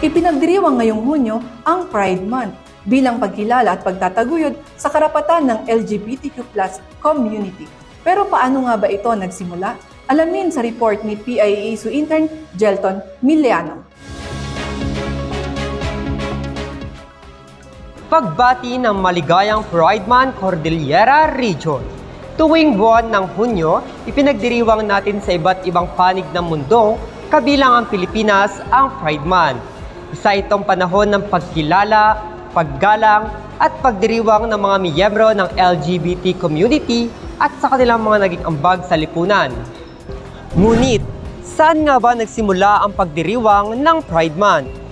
Ipinagdiriwang ngayong Hunyo ang Pride Month bilang pagkilala at pagtataguyod sa karapatan ng LGBTQ+ community. Pero paano nga ba ito nagsimula? Alamin sa report ni PIASU intern Jelton Miliano. Pagbati ng maligayang Pride Month, Cordillera Region. Tuwing buwan ng Hunyo, ipinagdiriwang natin sa iba't ibang panig ng mundo, kabilang ang Pilipinas, ang Pride Month. Isa itong panahon ng pagkilala, paggalang, at pagdiriwang ng mga miyembro ng LGBT community at sa kanilang mga naging ambag sa lipunan. Ngunit, saan nga ba nagsimula ang pagdiriwang ng Pride Month?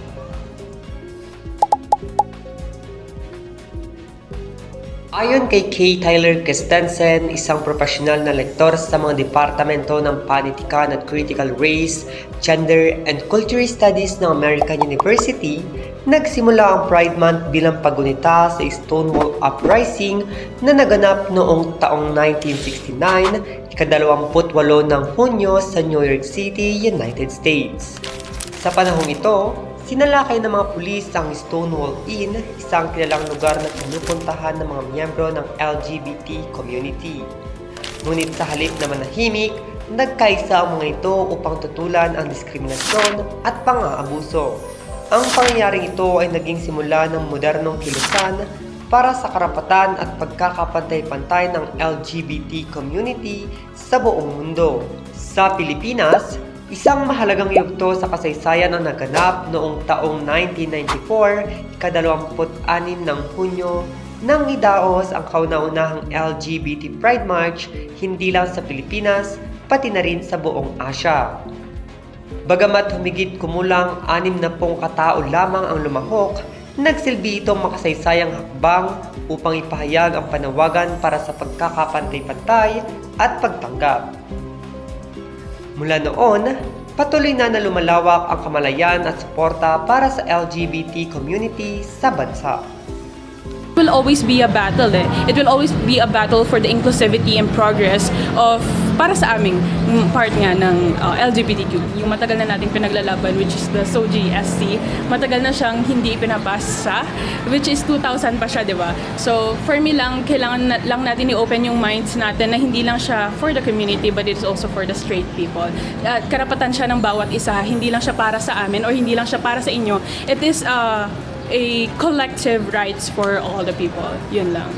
Ayon kay K. Tyler Christensen, isang profesional na lektor sa mga departamento ng Panitikan at Critical Race, Gender and Culture Studies ng American University, nagsimula ang Pride Month bilang paggunita sa Stonewall Uprising na naganap noong taong 1969, ika-28 ng Hunyo sa New York City, United States. Sa panahong ito, sinalakay ng mga pulis ang Stonewall Inn, isang kilalang lugar na pinupuntahan ng mga miyembro ng LGBT community. Ngunit sa halip na manahimik, nagkaisa ang mga ito upang tutulan ang diskriminasyon at pang-aabuso. Ang pangyayaring ito ay naging simula ng modernong kilusan para sa karapatan at pagkakapantay-pantay ng LGBT community sa buong mundo. Sa Pilipinas, isang mahalagang yugto sa kasaysayan ang naganap noong taong 1994, ika-26 ng Hunyo, nang idaos ang kauna-unahang LGBT Pride March hindi lang sa Pilipinas, pati na rin sa buong Asya. Bagamat humigit kumulang 60 katao lamang ang lumahok, nagsilbi itong makasaysayang hakbang upang ipahayag ang panawagan para sa pagkakapantay-pantay at pagtanggap. Mula noon, patuloy na lumalawak ang kamalayan at suporta para sa LGBT community sa bansa. It will always be a battle It will always be a battle for the inclusivity and progress of para sa aming part nga ng LGBTQ. Yung matagal na nating pinaglalaban, which is the SOGI-SC, matagal na siyang hindi pinapasa, which is 2000 pa siya, di ba? So for me lang, kailangan lang natin i-open yung minds natin na hindi lang siya for the community but it's also for the straight people. Karapatan siya ng bawat isa, hindi lang siya para sa amin or hindi lang siya para sa inyo. It is a collective rights for all the people. Yun lang.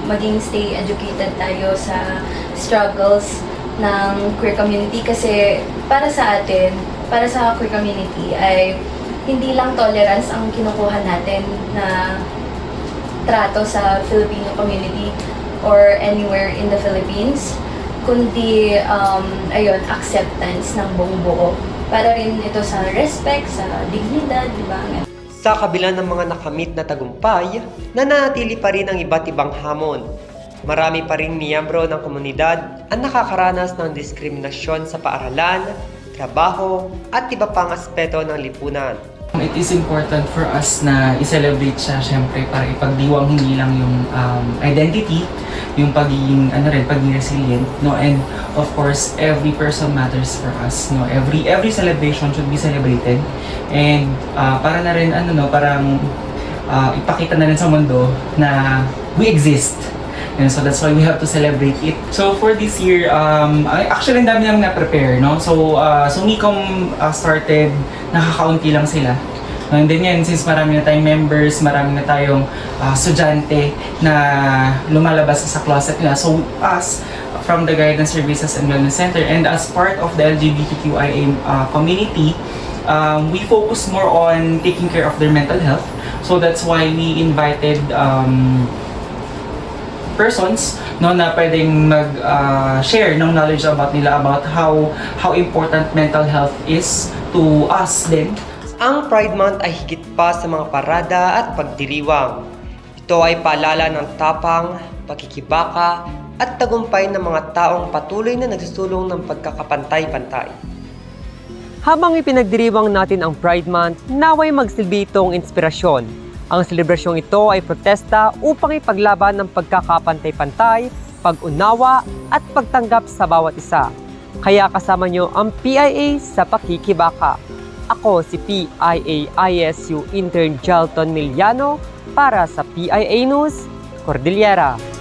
Maging stay educated tayo sa struggles ng queer community kasi para sa atin, para sa queer community ay hindi lang tolerance ang kinukuha natin na trato sa Filipino community or anywhere in the Philippines, kundi acceptance ng buong buo. Para rin ito sa respect, sa dignidad, di ba? Sa kabila ng mga nakamit na tagumpay, nananatili pa rin ang iba't ibang hamon. Marami pa rin miyembro ng komunidad ang nakakaranas ng diskriminasyon sa paaralan, trabaho, at iba pang aspeto ng lipunan. It is important for us na i-celebrate siya syempre para ipagdiwang hindi lang yung identity, yung pagiging resilient, no, and of course every person matters for us, no. Every celebration should be celebrated and para na rin parang ipakita na rin sa mundo na we exist. And so that's why we have to celebrate it. So for this year, actually ang dami nang na-prepare, no? So Sumicom started, nakakaunti lang sila. And then yan, since marami na tayong members, marami na tayong estudyante na lumalabas sa closet nila. So us, from the Guidance Services and Wellness Center, and as part of the LGBTQIA community, we focus more on taking care of their mental health. So that's why we invited persons na pwedeng mag-share ng knowledge about nila about how important mental health is to us din. Ang Pride Month ay higit pa sa mga parada at pagdiriwang. Ito ay paalala ng tapang, pakikibaka at tagumpay ng mga taong patuloy na nagsusulong ng pagkakapantay-pantay. Habang ipinagdiriwang natin ang Pride Month, naway magsilbi itong inspirasyon. Ang selebrasyong ito ay protesta upang ipaglaban ng pagkakapantay-pantay, pag-unawa at pagtanggap sa bawat isa. Kaya kasama nyo ang PIA sa pakikibaka. Ako si PIA-ISU intern Jalton Miliano para sa PIA News, Cordillera.